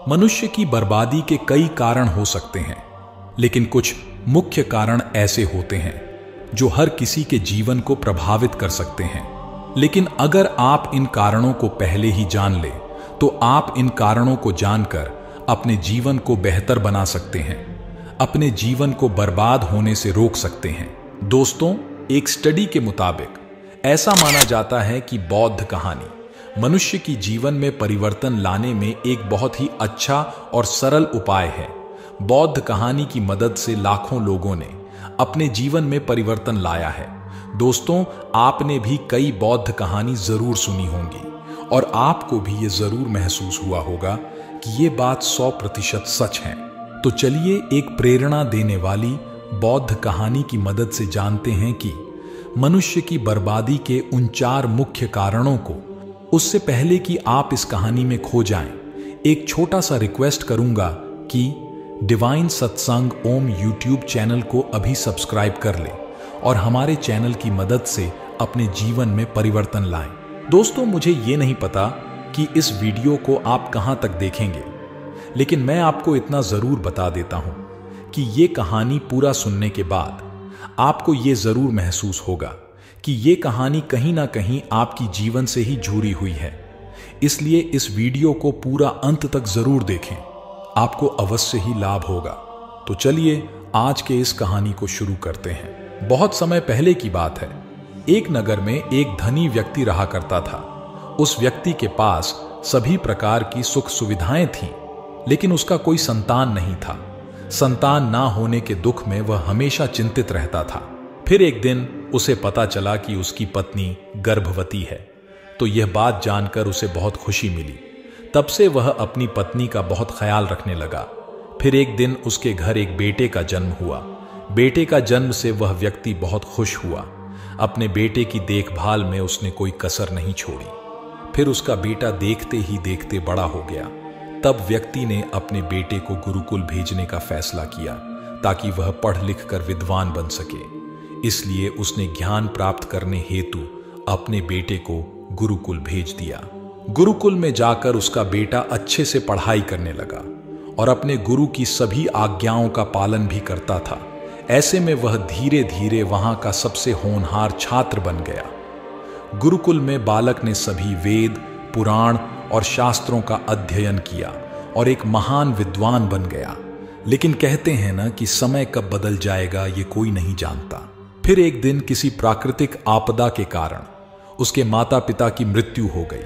मनुष्य की बर्बादी के कई कारण हो सकते हैं, लेकिन कुछ मुख्य कारण ऐसे होते हैं जो हर किसी के जीवन को प्रभावित कर सकते हैं। लेकिन अगर आप इन कारणों को पहले ही जान लें, तो आप इन कारणों को जानकर अपने जीवन को बेहतर बना सकते हैं, अपने जीवन को बर्बाद होने से रोक सकते हैं। दोस्तों, एक स्टडी के मुताबिक ऐसा माना जाता है कि बौद्ध कहानी मनुष्य की जीवन में परिवर्तन लाने में एक बहुत ही अच्छा और सरल उपाय है। बौद्ध कहानी की मदद से लाखों लोगों ने अपने जीवन में परिवर्तन लाया है। दोस्तों, आपने भी कई बौद्ध कहानी जरूर सुनी होंगी और आपको भी ये जरूर महसूस हुआ होगा कि ये बात 100% सच है। तो चलिए एक प्रेरणा देने वाली बौद्ध कहानी की मदद से जानते हैं कि मनुष्य की बर्बादी के उन 4 मुख्य कारणों को। उससे पहले कि आप इस कहानी में खो जाएं, एक छोटा सा रिक्वेस्ट करूंगा कि डिवाइन सत्संग ओम यूट्यूब चैनल को अभी सब्सक्राइब कर लें और हमारे चैनल की मदद से अपने जीवन में परिवर्तन लाएं। दोस्तों, मुझे ये नहीं पता कि इस वीडियो को आप कहां तक देखेंगे, लेकिन मैं आपको इतना जरूर बता देता हूं कि ये कहानी पूरा सुनने के बाद आपको ये जरूर महसूस होगा कि ये कहानी कहीं ना कहीं आपकी जीवन से ही जुड़ी हुई है। इसलिए इस वीडियो को पूरा अंत तक जरूर देखें, आपको अवश्य ही लाभ होगा। तो चलिए आज के इस कहानी को शुरू करते हैं। बहुत समय पहले की बात है। एक नगर में एक धनी व्यक्ति रहा करता था। उस व्यक्ति के पास सभी प्रकार की सुख सुविधाएं थीं, लेकिन उसका कोई संतान नहीं था। संतान ना होने के दुख में वह हमेशा चिंतित रहता था। फिर एक दिन उसे पता चला कि उसकी पत्नी गर्भवती है, तो यह बात जानकर उसे बहुत खुशी मिली। तब से वह अपनी पत्नी का बहुत ख्याल रखने लगा। फिर एक दिन उसके घर एक बेटे का जन्म हुआ। बेटे का जन्म से वह व्यक्ति बहुत खुश हुआ। अपने बेटे की देखभाल में उसने कोई कसर नहीं छोड़ी। फिर उसका बेटा देखते ही देखते बड़ा हो गया। तब व्यक्ति ने अपने बेटे को गुरुकुल भेजने का फैसला किया ताकि वह पढ़ लिख कर विद्वान बन सके। इसलिए उसने ज्ञान प्राप्त करने हेतु अपने बेटे को गुरुकुल भेज दिया। गुरुकुल में जाकर उसका बेटा अच्छे से पढ़ाई करने लगा और अपने गुरु की सभी आज्ञाओं का पालन भी करता था। ऐसे में वह धीरे धीरे वहां का सबसे होनहार छात्र बन गया। गुरुकुल में बालक ने सभी वेद, पुराण और शास्त्रों का अध्ययन किया और एक महान विद्वान बन गया। लेकिन कहते हैं ना कि समय कब बदल जाएगा ये कोई नहीं जानता। फिर एक दिन किसी प्राकृतिक आपदा के कारण उसके माता पिता की मृत्यु हो गई,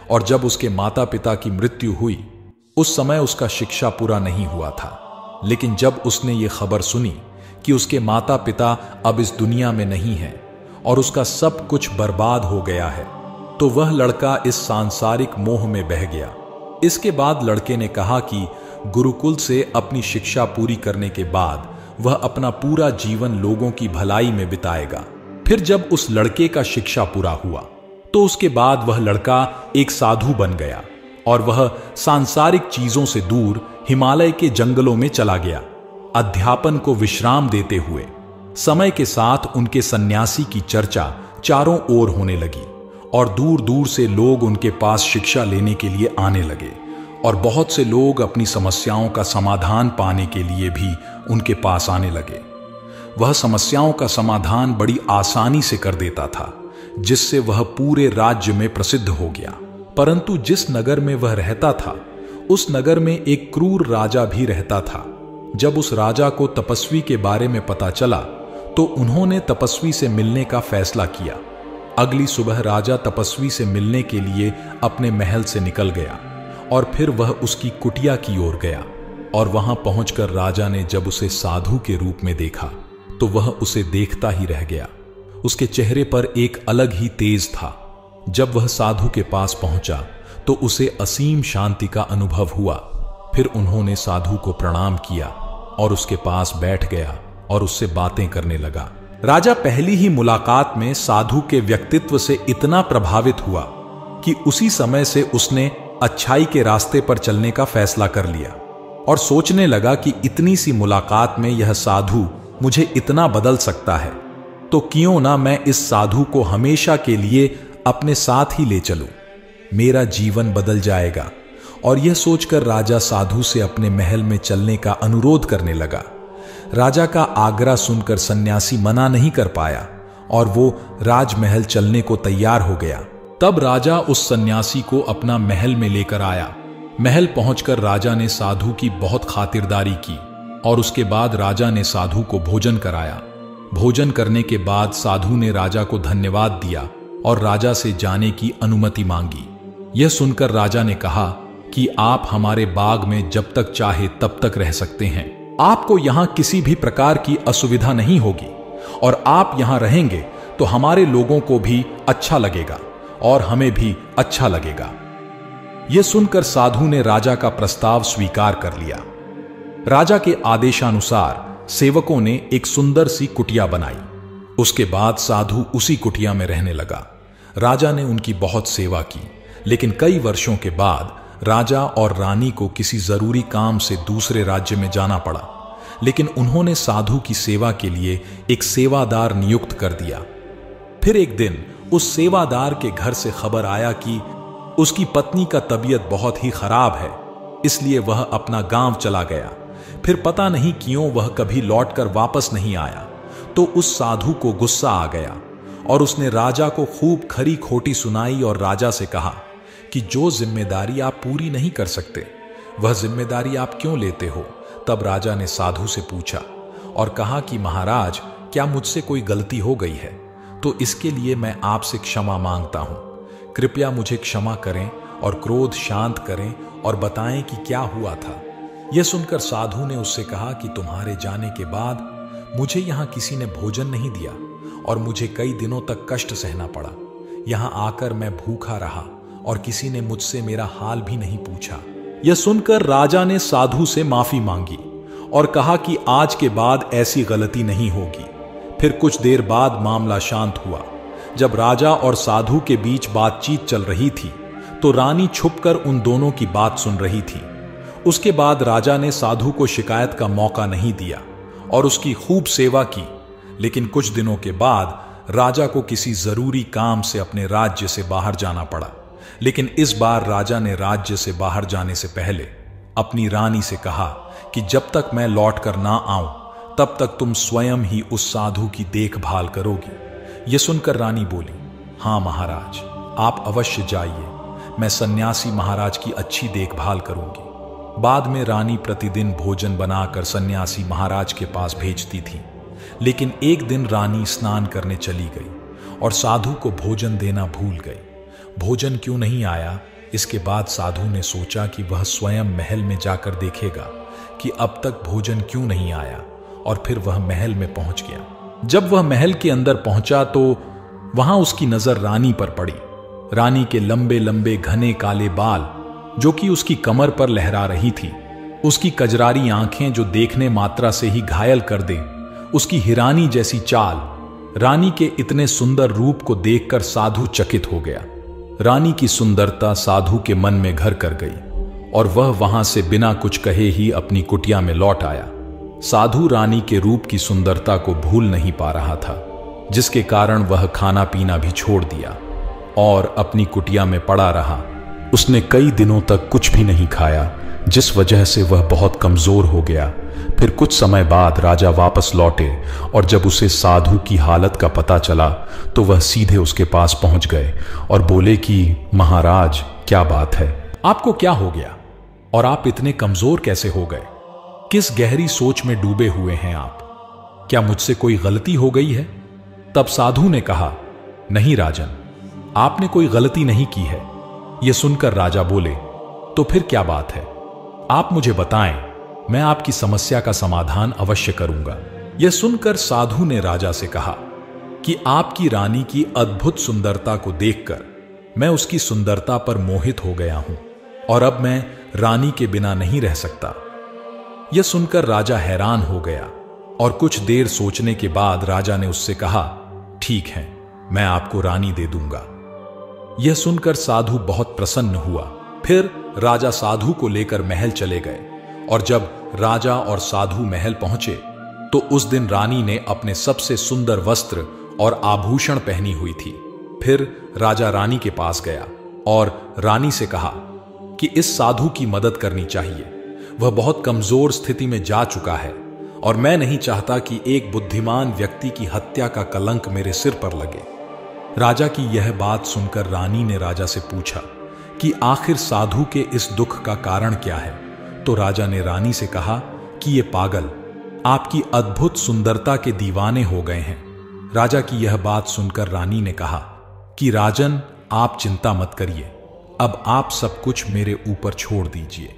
और जब उसके माता पिता की मृत्यु हुई उस समय उसका शिक्षा पूरा नहीं हुआ था। लेकिन जब उसने ये खबर सुनी कि उसके माता पिता अब इस दुनिया में नहीं हैं और उसका सब कुछ बर्बाद हो गया है, तो वह लड़का इस सांसारिक मोह में बह गया। इसके बाद लड़के ने कहा कि गुरुकुल से अपनी शिक्षा पूरी करने के बाद वह अपना पूरा जीवन लोगों की भलाई में बिताएगा। फिर जब उस लड़के का शिक्षा पूरा हुआ तो उसके बाद वह लड़का एक साधु बन गया और वह सांसारिक चीजों से दूर हिमालय के जंगलों में चला गया। अध्यापन को विश्राम देते हुए समय के साथ उनके सन्यासी की चर्चा चारों ओर होने लगी और दूर दूर से लोग उनके पास शिक्षा लेने के लिए आने लगे, और बहुत से लोग अपनी समस्याओं का समाधान पाने के लिए भी उनके पास आने लगे। वह समस्याओं का समाधान बड़ी आसानी से कर देता था, जिससे वह पूरे राज्य में प्रसिद्ध हो गया। परंतु जिस नगर में वह रहता था उस नगर में एक क्रूर राजा भी रहता था। जब उस राजा को तपस्वी के बारे में पता चला तो उन्होंने तपस्वी से मिलने का फैसला किया। अगली सुबह राजा तपस्वी से मिलने के लिए अपने महल से निकल गया और फिर वह उसकी कुटिया की ओर गया, और वहां पहुंचकर राजा ने जब उसे साधु के रूप में देखा तो वह उसे देखता ही रह गया। उसके चेहरे पर एक अलग ही तेज था। जब वह साधु के पास पहुंचा तो उसे असीम शांति का अनुभव हुआ। फिर उन्होंने साधु को प्रणाम किया और उसके पास बैठ गया और उससे बातें करने लगा। राजा पहली ही मुलाकात में साधु के व्यक्तित्व से इतना प्रभावित हुआ कि उसी समय से उसने अच्छाई के रास्ते पर चलने का फैसला कर लिया और सोचने लगा कि इतनी सी मुलाकात में यह साधु मुझे इतना बदल सकता है, तो क्यों ना मैं इस साधु को हमेशा के लिए अपने साथ ही ले चलूं। मेरा जीवन बदल जाएगा और यह सोचकर राजा साधु से अपने महल में चलने का अनुरोध करने लगा। राजा का आग्रह सुनकर सन्यासी मना नहीं कर पाया और वो राजमहल चलने को तैयार हो गया। तब राजा उस सन्यासी को अपना महल में लेकर आया। महल पहुंचकर राजा ने साधु की बहुत खातिरदारी की और उसके बाद राजा ने साधु को भोजन कराया। भोजन करने के बाद साधु ने राजा को धन्यवाद दिया और राजा से जाने की अनुमति मांगी। यह सुनकर राजा ने कहा कि आप हमारे बाग में जब तक चाहे तब तक रह सकते हैं। आपको यहां किसी भी प्रकार की असुविधा नहीं होगी और आप यहां रहेंगे तो हमारे लोगों को भी अच्छा लगेगा और हमें भी अच्छा लगेगा। यह सुनकर साधु ने राजा का प्रस्ताव स्वीकार कर लिया। राजा के आदेशानुसार सेवकों ने एक सुंदर सी कुटिया बनाई। उसके बाद साधु उसी कुटिया में रहने लगा। राजा ने उनकी बहुत सेवा की, लेकिन कई वर्षों के बाद राजा और रानी को किसी जरूरी काम से दूसरे राज्य में जाना पड़ा, लेकिन उन्होंने साधु की सेवा के लिए एक सेवादार नियुक्त कर दिया। फिर एक दिन उस सेवादार के घर से खबर आया कि उसकी पत्नी का तबीयत बहुत ही खराब है, इसलिए वह अपना गांव चला गया। फिर पता नहीं क्यों वह कभी लौटकर वापस नहीं आया। तो उस साधु को गुस्सा आ गया और उसने राजा को खूब खरी खोटी सुनाई और राजा से कहा कि जो जिम्मेदारी आप पूरी नहीं कर सकते, वह जिम्मेदारी आप क्यों लेते हो। तब राजा ने साधु से पूछा और कहा कि महाराज, क्या मुझसे कोई गलती हो गई है तो इसके लिए मैं आपसे क्षमा मांगता हूं। कृपया मुझे क्षमा करें और क्रोध शांत करें और बताएं कि क्या हुआ था। यह सुनकर साधु ने उससे कहा कि तुम्हारे जाने के बाद मुझे यहां किसी ने भोजन नहीं दिया और मुझे कई दिनों तक कष्ट सहना पड़ा। यहां आकर मैं भूखा रहा और किसी ने मुझसे मेरा हाल भी नहीं पूछा। यह सुनकर राजा ने साधु से माफी मांगी और कहा कि आज के बाद ऐसी गलती नहीं होगी। फिर कुछ देर बाद मामला शांत हुआ। जब राजा और साधु के बीच बातचीत चल रही थी तो रानी छुपकर उन दोनों की बात सुन रही थी। उसके बाद राजा ने साधु को शिकायत का मौका नहीं दिया और उसकी खूब सेवा की, लेकिन कुछ दिनों के बाद राजा को किसी जरूरी काम से अपने राज्य से बाहर जाना पड़ा। लेकिन इस बार राजा ने राज्य से बाहर जाने से पहले अपनी रानी से कहा कि जब तक मैं लौट कर ना आऊं तब तक तुम स्वयं ही उस साधु की देखभाल करोगी। यह सुनकर रानी बोली, हाँ महाराज, आप अवश्य जाइए, मैं सन्यासी महाराज की अच्छी देखभाल करूंगी। बाद में रानी प्रतिदिन भोजन बनाकर सन्यासी महाराज के पास भेजती थी। लेकिन एक दिन रानी स्नान करने चली गई और साधु को भोजन देना भूल गई। भोजन क्यों नहीं आया, इसके बाद साधु ने सोचा कि वह स्वयं महल में जाकर देखेगा कि अब तक भोजन क्यों नहीं आया, और फिर वह महल में पहुंच गया। जब वह महल के अंदर पहुंचा तो वहां उसकी नजर रानी पर पड़ी। रानी के लंबे लंबे घने काले बाल जो कि उसकी कमर पर लहरा रही थी, उसकी कजरारी आंखें जो देखने मात्रा से ही घायल कर दें, उसकी हिरानी जैसी चाल, रानी के इतने सुंदर रूप को देखकर साधु चकित हो गया। रानी की सुंदरता साधु के मन में घर कर गई और वह वहां से बिना कुछ कहे ही अपनी कुटिया में लौट आया। साधु रानी के रूप की सुंदरता को भूल नहीं पा रहा था, जिसके कारण वह खाना पीना भी छोड़ दिया और अपनी कुटिया में पड़ा रहा। उसने कई दिनों तक कुछ भी नहीं खाया, जिस वजह से वह बहुत कमजोर हो गया। फिर कुछ समय बाद राजा वापस लौटे और जब उसे साधु की हालत का पता चला तो वह सीधे उसके पास पहुंच गए और बोले कि महाराज, क्या बात है, आपको क्या हो गया और आप इतने कमजोर कैसे हो गए? किस गहरी सोच में डूबे हुए हैं आप? क्या मुझसे कोई गलती हो गई है? तब साधु ने कहा, नहीं राजन, आपने कोई गलती नहीं की है। यह सुनकर राजा बोले, तो फिर क्या बात है, आप मुझे बताएं, मैं आपकी समस्या का समाधान अवश्य करूंगा। यह सुनकर साधु ने राजा से कहा कि आपकी रानी की अद्भुत सुंदरता को देखकर मैं उसकी सुंदरता पर मोहित हो गया हूं और अब मैं रानी के बिना नहीं रह सकता। यह सुनकर राजा हैरान हो गया और कुछ देर सोचने के बाद राजा ने उससे कहा, ठीक है, मैं आपको रानी दे दूंगा। यह सुनकर साधु बहुत प्रसन्न हुआ। फिर राजा साधु को लेकर महल चले गए और जब राजा और साधु महल पहुंचे तो उस दिन रानी ने अपने सबसे सुंदर वस्त्र और आभूषण पहनी हुई थी। फिर राजा रानी के पास गया और रानी से कहा कि इस साधु की मदद करनी चाहिए। वह बहुत कमजोर स्थिति में जा चुका है और मैं नहीं चाहता कि एक बुद्धिमान व्यक्ति की हत्या का कलंक मेरे सिर पर लगे। राजा की यह बात सुनकर रानी ने राजा से पूछा कि आखिर साधु के इस दुख का कारण क्या है। तो राजा ने रानी से कहा कि ये पागल आपकी अद्भुत सुंदरता के दीवाने हो गए हैं। राजा की यह बात सुनकर रानी ने कहा कि राजन, आप चिंता मत करिए, अब आप सब कुछ मेरे ऊपर छोड़ दीजिए।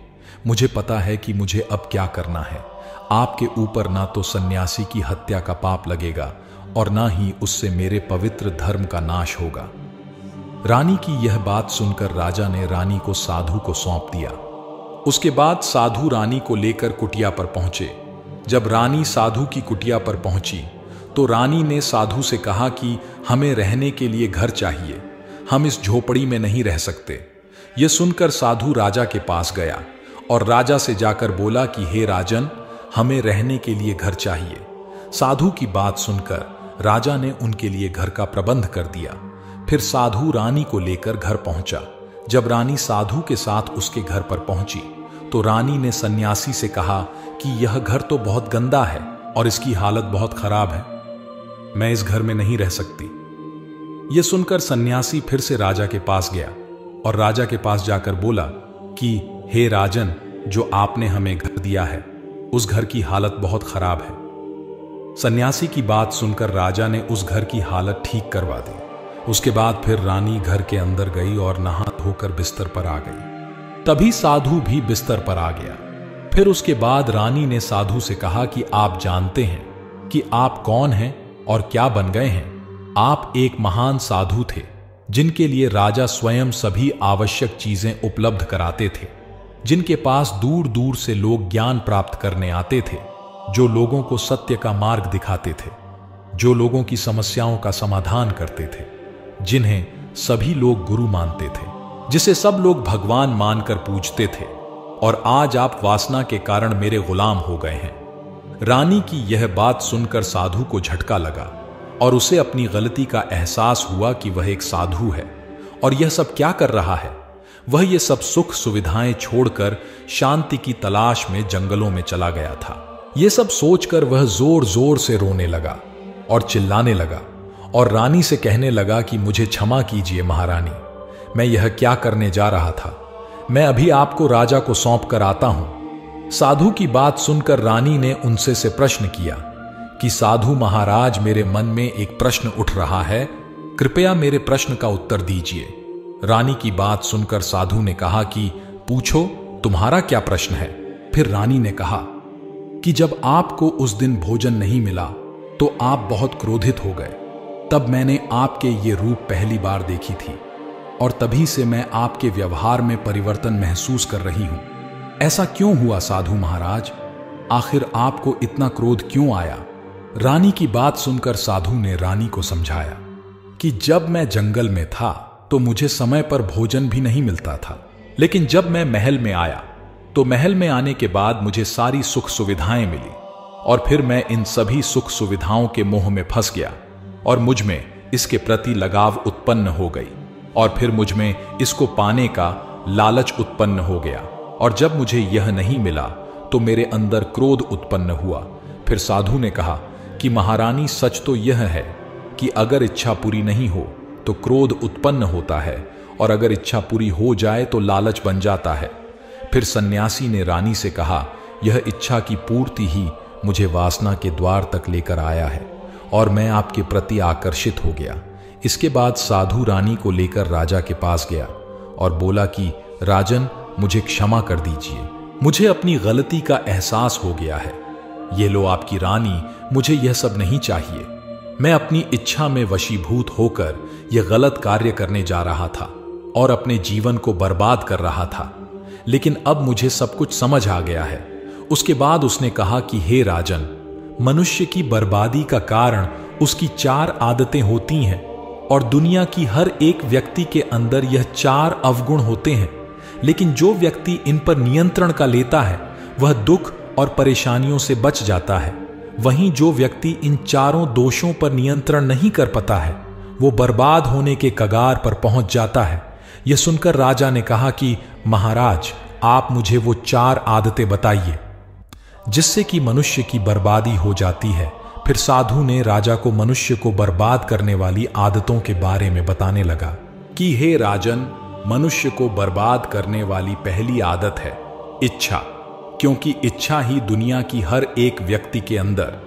मुझे पता है कि मुझे अब क्या करना है। आपके ऊपर ना तो सन्यासी की हत्या का पाप लगेगा और ना ही उससे मेरे पवित्र धर्म का नाश होगा। रानी की यह बात सुनकर राजा ने रानी को साधु को सौंप दिया। उसके बाद साधु रानी को लेकर कुटिया पर पहुंचे। जब रानी साधु की कुटिया पर पहुंची तो रानी ने साधु से कहा कि हमें रहने के लिए घर चाहिए, हम इस झोपड़ी में नहीं रह सकते। यह सुनकर साधु राजा के पास गया और राजा से जाकर बोला कि हे राजन, हमें रहने के लिए घर चाहिए। साधु की बात सुनकर राजा ने उनके लिए घर का प्रबंध कर दिया। फिर साधु रानी को लेकर घर पहुंचा। जब रानी साधु के साथ उसके घर पर पहुंची तो रानी ने सन्यासी से कहा कि यह घर तो बहुत गंदा है और इसकी हालत बहुत खराब है, मैं इस घर में नहीं रह सकती। यह सुनकर सन्यासी फिर से राजा के पास गया और राजा के पास जाकर बोला कि हे राजन, जो आपने हमें घर दिया है उस घर की हालत बहुत खराब है। सन्यासी की बात सुनकर राजा ने उस घर की हालत ठीक करवा दी। उसके बाद फिर रानी घर के अंदर गई और नहा धोकर बिस्तर पर आ गई। तभी साधु भी बिस्तर पर आ गया। फिर उसके बाद रानी ने साधु से कहा कि आप जानते हैं कि आप कौन हैं और क्या बन गए हैं। आप एक महान साधु थे जिनके लिए राजा स्वयं सभी आवश्यक चीजें उपलब्ध कराते थे, जिनके पास दूर दूर से लोग ज्ञान प्राप्त करने आते थे, जो लोगों को सत्य का मार्ग दिखाते थे, जो लोगों की समस्याओं का समाधान करते थे, जिन्हें सभी लोग गुरु मानते थे, जिसे सब लोग भगवान मानकर पूजते थे। और आज आप वासना के कारण मेरे गुलाम हो गए हैं। रानी की यह बात सुनकर साधु को झटका लगा और उसे अपनी गलती का एहसास हुआ कि वह एक साधु है और यह सब क्या कर रहा है। वह ये सब सुख सुविधाएं छोड़कर शांति की तलाश में जंगलों में चला गया था। ये सब सोचकर वह जोर जोर से रोने लगा और चिल्लाने लगा और रानी से कहने लगा कि मुझे क्षमा कीजिए महारानी, मैं यह क्या करने जा रहा था। मैं अभी आपको राजा को सौंप कर आता हूं। साधु की बात सुनकर रानी ने उनसे से प्रश्न किया कि साधु महाराज, मेरे मन में एक प्रश्न उठ रहा है, कृपया मेरे प्रश्न का उत्तर दीजिए। रानी की बात सुनकर साधु ने कहा कि पूछो, तुम्हारा क्या प्रश्न है। फिर रानी ने कहा कि जब आपको उस दिन भोजन नहीं मिला तो आप बहुत क्रोधित हो गए। तब मैंने आपके ये रूप पहली बार देखी थी और तभी से मैं आपके व्यवहार में परिवर्तन महसूस कर रही हूं। ऐसा क्यों हुआ साधु महाराज? आखिर आपको इतना क्रोध क्यों आया? रानी की बात सुनकर साधु ने रानी को समझाया कि जब मैं जंगल में था तो मुझे समय पर भोजन भी नहीं मिलता था, लेकिन जब मैं महल में आया तो महल में आने के बाद मुझे सारी सुख सुविधाएं मिली और फिर मैं इन सभी सुख सुविधाओं के मोह में फंस गया और मुझ में इसके प्रति लगाव उत्पन्न हो गई और फिर मुझ में इसको पाने का लालच उत्पन्न हो गया और जब मुझे यह नहीं मिला तो मेरे अंदर क्रोध उत्पन्न हुआ। फिर साधु ने कहा कि महारानी, सच तो यह है कि अगर इच्छा पूरी नहीं हो तो क्रोध उत्पन्न होता है और अगर इच्छा पूरी हो जाए तो लालच बन जाता है। फिर सन्यासी ने रानी से कहा, यह इच्छा की पूर्ति ही मुझे वासना के द्वार तक लेकर आया है और मैं आपके प्रति आकर्षित हो गया। इसके बाद साधु रानी को लेकर राजा के पास गया और बोला कि राजन, मुझे क्षमा कर दीजिए, मुझे अपनी गलती का एहसास हो गया है। ये लो आपकी रानी, मुझे यह सब नहीं चाहिए। मैं अपनी इच्छा में वशीभूत होकर यह गलत कार्य करने जा रहा था और अपने जीवन को बर्बाद कर रहा था, लेकिन अब मुझे सब कुछ समझ आ गया है। उसके बाद उसने कहा कि हे राजन, मनुष्य की बर्बादी का कारण उसकी 4 आदतें होती हैं और दुनिया की हर एक व्यक्ति के अंदर यह 4 अवगुण होते हैं, लेकिन जो व्यक्ति इन पर नियंत्रण का लेता है वह दुख और परेशानियों से बच जाता है। वहीं जो व्यक्ति इन 4 दोषों पर नियंत्रण नहीं कर पाता है वो बर्बाद होने के कगार पर पहुंच जाता है। यह सुनकर राजा ने कहा कि महाराज, आप मुझे वो 4 आदतें बताइए जिससे कि मनुष्य की बर्बादी हो जाती है। फिर साधु ने राजा को मनुष्य को बर्बाद करने वाली आदतों के बारे में बताने लगा कि हे राजन, मनुष्य को बर्बाद करने वाली पहली आदत है इच्छा, क्योंकि इच्छा ही दुनिया की हर एक व्यक्ति के अंदर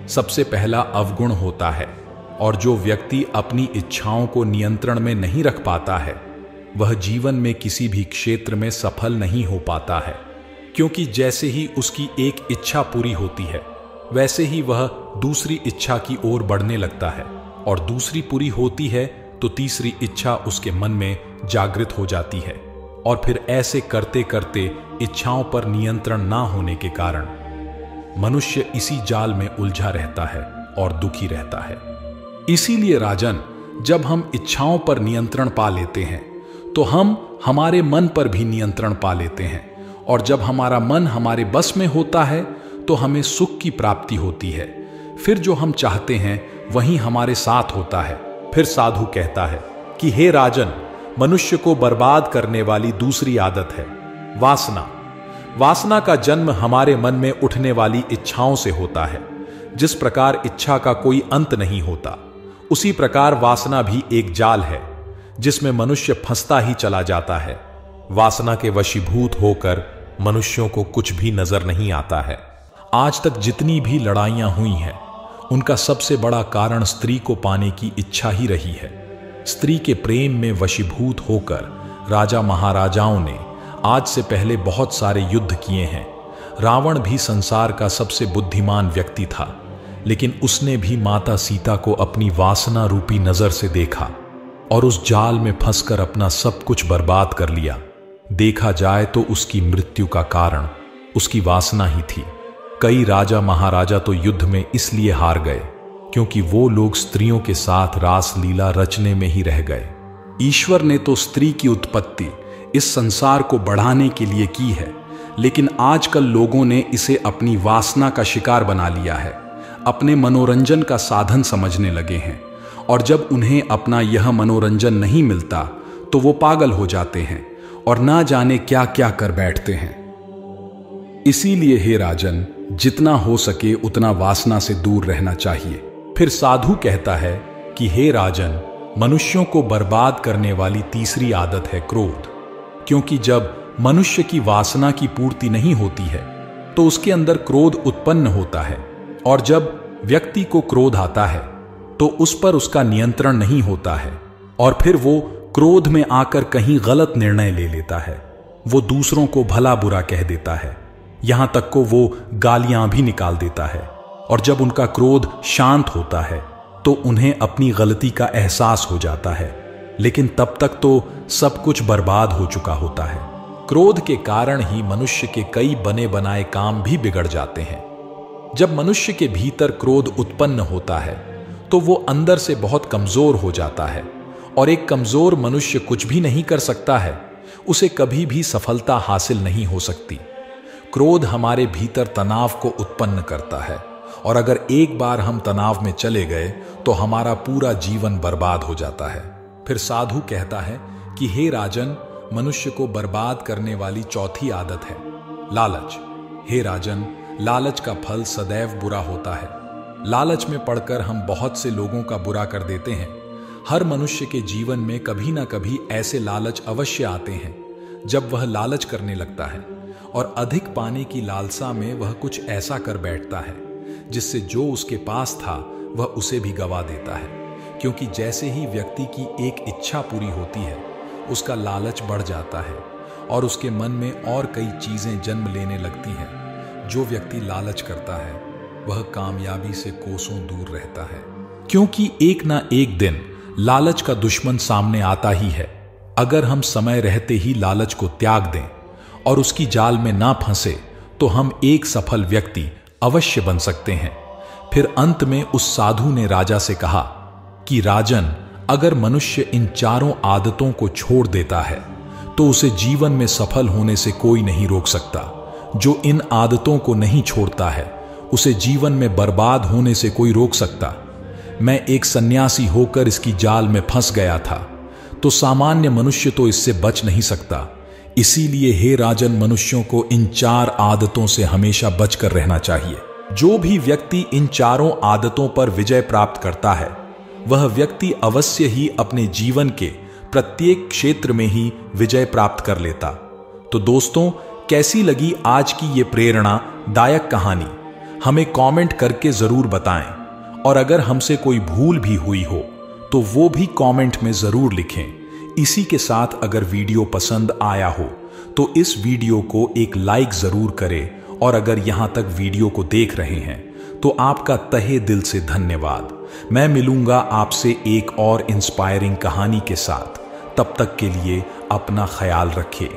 सबसे पहला अवगुण होता है। और जो व्यक्ति अपनी इच्छाओं को नियंत्रण में नहीं रख पाता है वह जीवन में किसी भी क्षेत्र में सफल नहीं हो पाता है, क्योंकि जैसे ही उसकी एक इच्छा पूरी होती है वैसे ही वह दूसरी इच्छा की ओर बढ़ने लगता है, और दूसरी पूरी होती है तो तीसरी इच्छा उसके मन में जागृत हो जाती है, और फिर ऐसे करते करते इच्छाओं पर नियंत्रण ना होने के कारण मनुष्य इसी जाल में उलझा रहता है और दुखी रहता है। इसीलिए राजन, जब हम इच्छाओं पर नियंत्रण पा लेते हैं तो हम हमारे मन पर भी नियंत्रण पा लेते हैं, और जब हमारा मन हमारे बस में होता है तो हमें सुख की प्राप्ति होती है। फिर जो हम चाहते हैं वही हमारे साथ होता है। फिर साधु कहता है कि हे राजन, मनुष्य को बर्बाद करने वाली दूसरी आदत है वासना। वासना का जन्म हमारे मन में उठने वाली इच्छाओं से होता है। जिस प्रकार इच्छा का कोई अंत नहीं होता, उसी प्रकार वासना भी एक जाल है जिसमें मनुष्य फंसता ही चला जाता है। वासना के वशीभूत होकर मनुष्यों को कुछ भी नजर नहीं आता है। आज तक जितनी भी लड़ाइयां हुई हैं उनका सबसे बड़ा कारण स्त्री को पाने की इच्छा ही रही है। स्त्री के प्रेम में वशीभूत होकर राजा महाराजाओं ने आज से पहले बहुत सारे युद्ध किए हैं। रावण भी संसार का सबसे बुद्धिमान व्यक्ति था, लेकिन उसने भी माता सीता को अपनी वासना रूपी नजर से देखा और उस जाल में फंसकर अपना सब कुछ बर्बाद कर लिया। देखा जाए तो उसकी मृत्यु का कारण उसकी वासना ही थी। कई राजा महाराजा तो युद्ध में इसलिए हार गए क्योंकि वो लोग स्त्रियों के साथ रास लीला रचने में ही रह गए। ईश्वर ने तो स्त्री की उत्पत्ति इस संसार को बढ़ाने के लिए की है, लेकिन आजकल लोगों ने इसे अपनी वासना का शिकार बना लिया है, अपने मनोरंजन का साधन समझने लगे हैं। और जब उन्हें अपना यह मनोरंजन नहीं मिलता तो वो पागल हो जाते हैं और ना जाने क्या क्या कर बैठते हैं। इसीलिए हे राजन, जितना हो सके उतना वासना से दूर रहना चाहिए। फिर साधु कहता है कि हे राजन, मनुष्यों को बर्बाद करने वाली तीसरी आदत है क्रोध, क्योंकि जब मनुष्य की वासना की पूर्ति नहीं होती है तो उसके अंदर क्रोध उत्पन्न होता है, और जब व्यक्ति को क्रोध आता है तो उस पर उसका नियंत्रण नहीं होता है, और फिर वो क्रोध में आकर कहीं गलत निर्णय ले लेता है। वो दूसरों को भला बुरा कह देता है, यहां तक को वो गालियां भी निकाल देता है। और जब उनका क्रोध शांत होता है तो उन्हें अपनी गलती का एहसास हो जाता है, लेकिन तब तक तो सब कुछ बर्बाद हो चुका होता है। क्रोध के कारण ही मनुष्य के कई बने बनाए काम भी बिगड़ जाते हैं। जब मनुष्य के भीतर क्रोध उत्पन्न होता है तो वो अंदर से बहुत कमजोर हो जाता है, और एक कमजोर मनुष्य कुछ भी नहीं कर सकता है, उसे कभी भी सफलता हासिल नहीं हो सकती। क्रोध हमारे भीतर तनाव को उत्पन्न करता है, और अगर एक बार हम तनाव में चले गए तो हमारा पूरा जीवन बर्बाद हो जाता है। फिर साधु कहता है कि हे राजन, मनुष्य को बर्बाद करने वाली चौथी आदत है लालच। हे राजन, लालच का फल सदैव बुरा होता है। लालच में पड़कर हम बहुत से लोगों का बुरा कर देते हैं। हर मनुष्य के जीवन में कभी ना कभी ऐसे लालच अवश्य आते हैं जब वह लालच करने लगता है और अधिक पाने की लालसा में वह कुछ ऐसा कर बैठता है जिससे जो उसके पास था वह उसे भी गवा देता है। क्योंकि जैसे ही व्यक्ति की एक इच्छा पूरी होती है उसका लालच बढ़ जाता है और उसके मन में और कई चीजें जन्म लेने लगती हैं। जो व्यक्ति लालच करता है वह कामयाबी से कोसों दूर रहता है, क्योंकि एक ना एक दिन लालच का दुश्मन सामने आता ही है। अगर हम समय रहते ही लालच को त्याग दें और उसकी जाल में ना फंसे तो हम एक सफल व्यक्ति अवश्य बन सकते हैं। फिर अंत में उस साधु ने राजा से कहा कि राजन, अगर मनुष्य इन चारों आदतों को छोड़ देता है तो उसे जीवन में सफल होने से कोई नहीं रोक सकता। जो इन आदतों को नहीं छोड़ता है उसे जीवन में बर्बाद होने से कोई रोक सकता। मैं एक सन्यासी होकर इसकी जाल में फंस गया था, तो सामान्य मनुष्य तो इससे बच नहीं सकता। इसीलिए हे राजन, मनुष्यों को इन 4 आदतों से हमेशा बचकर रहना चाहिए। जो भी व्यक्ति इन 4 आदतों पर विजय प्राप्त करता है, वह व्यक्ति अवश्य ही अपने जीवन के प्रत्येक क्षेत्र में ही विजय प्राप्त कर लेता। तो दोस्तों, कैसी लगी आज की ये प्रेरणादायक कहानी? हमें कमेंट करके जरूर बताएं, और अगर हमसे कोई भूल भी हुई हो तो वो भी कमेंट में जरूर लिखें। इसी के साथ अगर वीडियो पसंद आया हो तो इस वीडियो को एक लाइक जरूर करें, और अगर यहां तक वीडियो को देख रहे हैं तो आपका तहे दिल से धन्यवाद। मैं मिलूंगा आपसे एक और इंस्पायरिंग कहानी के साथ। तब तक के लिए अपना ख्याल रखें।